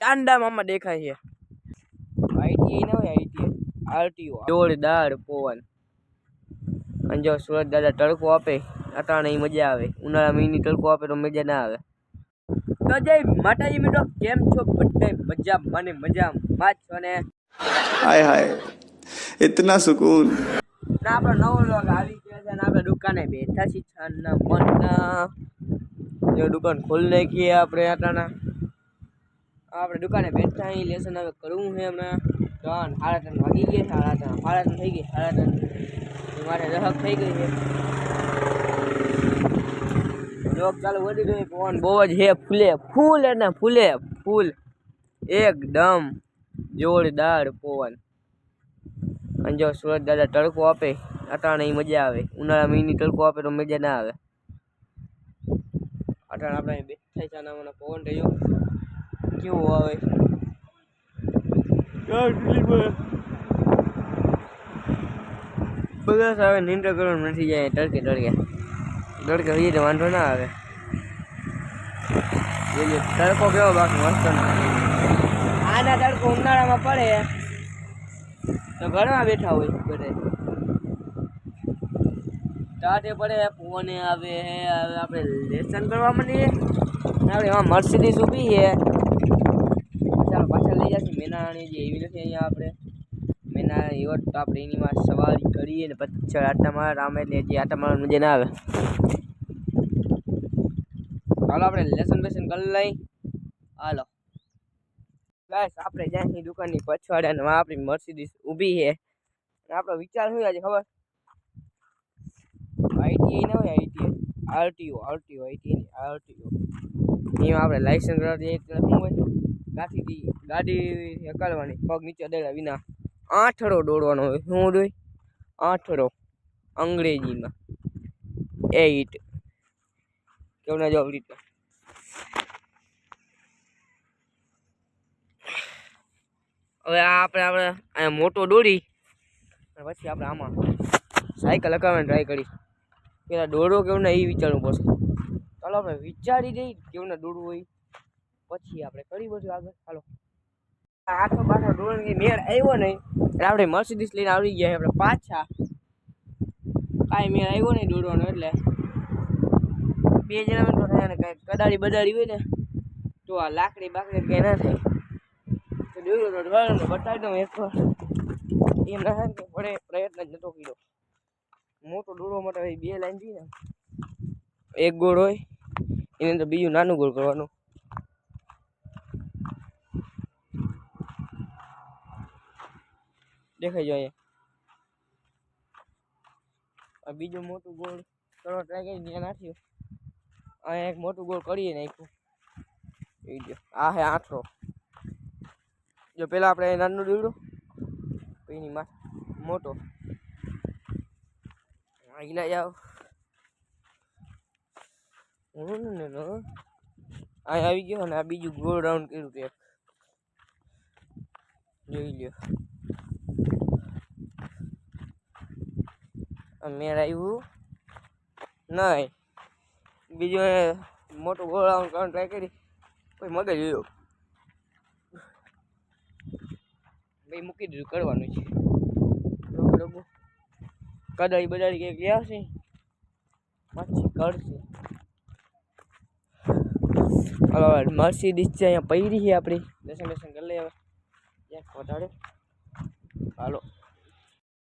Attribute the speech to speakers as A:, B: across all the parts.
A: ચાંદા મામા દેખાય છે. આઈટીઆઈ ના હોય, આઈટીઆઈ આરટીઓ જોરદાર પવન. અને જો સુરત દાદા તડકો આપે અટાણે મજા આવે. ઉનાળા મહિની તડકો આપે તો મજા ના આવે. તો જય માતાજી મિત્રો, કેમ છો બધા? મજા મને મજા માં છો ને?
B: हाय हाय इतना सुकून
A: ના આપણો નવો લોગ આવી ગયો છે ને આપણે દુકાને બેઠા છીએ. છાનના મનના જો દુકાન ખોલી નાખીએ આપણે. આપણે દુકાને બેઠા અહીં લેસન હવે કરવું છે હમણાં. 3:30 વાગી ગયા. 3:30 થઈ ગઈ. 3:30 મારે રહક થઈ ગઈ છે. જોક ચાલુ વધી ગઈ. પવન બહુ જ છે. ફૂલ અને ફૂલ એકદમ જોરદાર પવન. અને જો સુરત દાદા તડકો આપે અટાણે મજા આવે. ઉનાળા મહિની તડકો આપે તો મજા ના આવે. અટાણે આપણે બેઠા ચાના મને પવન રહ્યો કેવો આવે. બગસ આવે નિંદ્રા કરવાનું નથી જાય. તડકે હજી તો વાંધો ના આવે. તડકો કેવો બાકી મસ્ત. આના તડકો ઉનાળામાં પડે તો ઘરમાં બેઠા હોય બધા. ટાટે પડે પવને આવે. આપણે લેસન કરવા માંડીએ. આપણે એમાં મર્સિડીઝ ઊભી છે. ચાલો પાછળ લઈ જશે. મેનાણી જે એવી નથી અહીંયા. આપણે મેનાણી હોત તો આપણે એનીમાં સવારી કરીએ ને પછી આટા માર આમે એટલે હજી આટા મારવાની મજા ના આવે. હાલો આપણે લેસન બેસન કરી લઈ. હાલો ગાઈસ, આપણે જ્યાંની દુકાનની પછવાડે આપણી મર્સિડીઝ ઊભી છે. આપણો વિચાર શું આજે ખબર? આઈટીઆઈ ના હોય, આઈટીઆઈ આરટીઓ એમાં આપણે લાયસન્સ કરવા જઈએ એટલે શું હોય? ગાડી હકાલવાની પગ નીચે દેડા વિના. આઠડો દોડવાનો હોય. શું હોય? આઠડો અંગ્રેજીમાં 8 કેવું ના જવાબ રીતે. હવે આપણે અહીંયા મોટો દોડી પછી આપણે આમાં સાયકલ હકાવવાની ટ્રાય કરી. પેલા દોડો કેવું ના એ વિચારવું પડશે. ચાલો આપણે વિચારી દઈએ કેવું ના દોડવું હોય પછી આપણે કરી બધું આગળ. ચાલો આખો પાછો દોડવાની મેળ આવ્યો નહીં એટલે આપણે મર્સિડીઝ લઈને આવી ગયા. આપણે પાછા કાંઈ મેળ આવ્યો નહીં દોડવાનો એટલે 2 જણા તો થાય ને કાંઈ કદાળી બદાળી હોય ને તો આ લાકડી બાકડી કંઈ ના થાય. બતાવી દઉં એક એમ ના થાય કે પડે પ્રયત્ન જ નતો કર્યો. મોટો દોડવા માટે 2 લાઈન જોઈએ ને. એક ગોળ હોય એની અંદર બીજું નાનું ગોળ કરવાનું. દેખાઈ જાય અહીંયા. બીજું મોટું ગોળ કરવા ટ્રાય કરી ત્યાં નાખ્યું. અહીંયા એક મોટું ગોળ કરીએ નાખ્યું. આ હે આઠરો. જો પેલા આપણે નાનું દોડ્યું એની માં મોટો આગલા જાવ. અહીં આવી ગયો અને આ બીજું ગોળ રાઉન્ડ કર્યું તે જોઈ લ્યો. મેળ આવ્યું નહીં. બીજું મોટો ગોળ રાઉન્ડ કરવાનું ટ્રાય કરી કોઈ મગજ જોયો ભાઈ મૂકી દીધું. કરવાનું છે કદાળી બદાળી કંઈક લે આવશે પછી કરશે. હવે મર્સિડીઝ છે અહીંયા પડી છે આપણી. લેસન કરી લઈએ હવે ક્યાંક વધારે. હાલો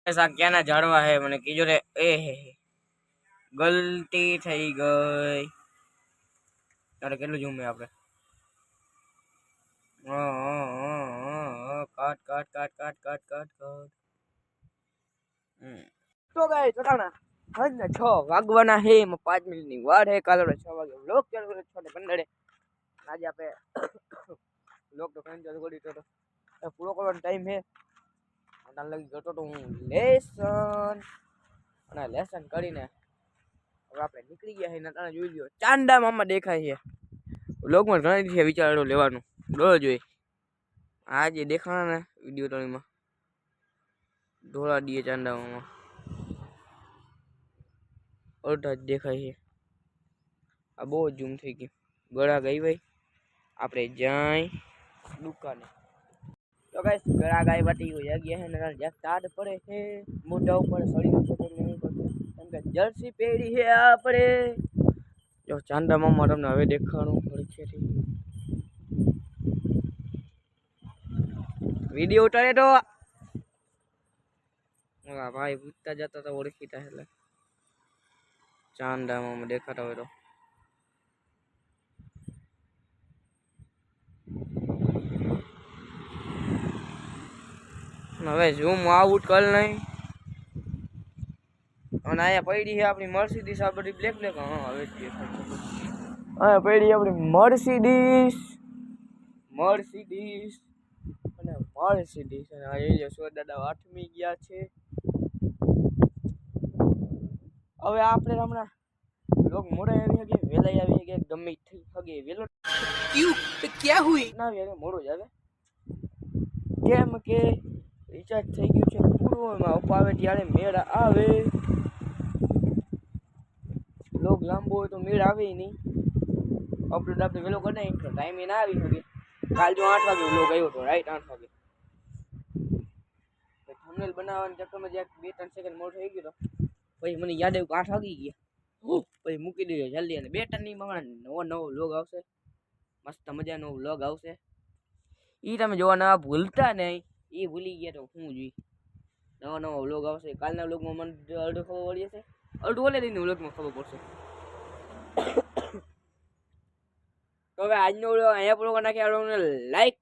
A: ક્યાંના ઝાડવા હે મને કીજો રે. એ હે ગલતી થઈ ગઈ. તારે કેટલું ઝૂમ હે આપણે? કાટ. તો ગાઈસ ચોટાણા હજને 6 વાગવાના હે. 5 મિનિટની વાર હે. કાલે 6 વાગે વ્લોગ ચાલુ કરે 6:15. આજે આપણે વ્લોગ તો ફેન ચાલુ કરી તો પૂરો કરવાનો ટાઈમ હે. અટાણ લગી જતો તો હું લેસન કરીને હવે આપણે નીકળી ગયા છે. તમે જોઈ લ્યો ચાંદા મામા દેખાય છે. વ્લોગમાં ઘણા દિવસે વિચારો લેવાનું રોજ હોય. આજે દેખાણા ને વિડીયો તળીમાં ઢોળા દીએ ચાંદા મામા અડધા જ દેખાય છે. આ બહુ ઝૂમ થઈ ગયું. ગળા ગઈ ભાઈ આપણે જાય દુકાને તો ગાઈસ ઘણા ગાય બાટી ગયા છે ને જ્યાં તાડ પડે છે મોઢા ઉપર સળી શકે નહીં પડતું કેમ કે જર્સી પહેરી છે આપણે જો ચાંદા મામા તમને હવે દેખાણું પડશે વિડીયો ઉતારે તો ભાઈ પૂછતા જતા તો ઓળખીતા એટલે ચાંદા મામા દેખાતા હોય તો હવે ઝૂમ આઉટ કર નહીં અને અહીંયા પડી છે આપણી મર્સિડીઝ આ બધી બ્લેક બ્લેક હા હવે અહીંયા પડી આપણી મર્સિડીઝ અને મર્સિડીઝ અને આ એ સોદાદા આઠમી ગયા છે હવે આપણે હમણાં લોક મોડા આવી શકે વેલા આવી શકે ગમે થઈ શકે વેલો ક્યું ક્યાં હુઈ ના આવે મોડું જ આવે કેમ કે રિચાર્જ થઈ ગયું છે પૂરું એમાં અપાવે ત્યારે મેળ આવે લોક લાંબો હોય તો મેળ આવે નહીં અપલોડ આપણે વેલો કરી નાખીએ તો ટાઈમે ના આવી શકે કાલ જો 8 વાગે લોક આવ્યો હતો રાઈટ 8 વાગે થંબનેલ બનાવવાના ચક્કરમાં જ્યાં 2-3 સેકન્ડ મોડો થઈ ગયો પછી મને યાદ આવ્યું 8 વાગી ગયા પછી મૂકી દીધો જલ્દી અને 2-3 ની નવો વ્લોગ આવશે મસ્ત મજાનો વ્લોગ આવશે એ તમે જોવાના ભૂલતા નહીં એ ભૂલી ગયા તો હું જોઈ નવો વ્લોગ આવશે કાલના વ્લોગમાં મને અડધો ખબર પડી જશે અડધું ઓલરેડી વ્લોગમાં ખબર પડશે તો હવે આજનો વ્લોગ અહીંયા પૂરો નાખી આપણે લાઈક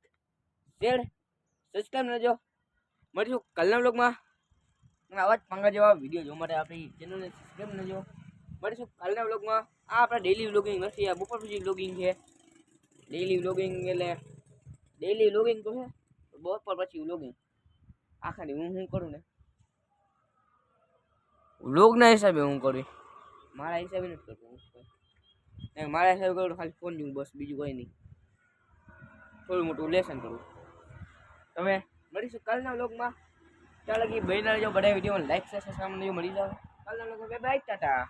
A: શેર સબસ્ક્રાઈબ કરજો મળીશું કાલના વ્લોગમાં આવા જ પાંગા જેવા વિડીયો જોવા માટે આપણી ચેનલને સબસ્ક્રાઈબ કરજો મળીશું કાલના વ્લોગમાં આ આપણા ડેઈલી વ્લોગિંગ નથી આ બપોર પછી વ્લોગિંગ છે ડેઈલી વ્લોગિંગ એટલે ડેઈલી વ્લોગિંગ તો છે બપોર પછી વ્લોગિંગ આખાની હું કરું ને વ્લોગના હિસાબે હું કરું મારા હિસાબે નથી કરતો મારા હિસાબે કરું ખાલી ફોન જોઉં બસ બીજું કંઈ નહીં થોડું મોટું લેસન કરું તમે મળીશું કાલના વ્લોગમાં ત્યાં લગી બહેના જો બધા વિડીયોમાં લાઈક સબસ્ક્રાઈબ મળી જાવ કાલના વ્લોગમાં બાય ટાટા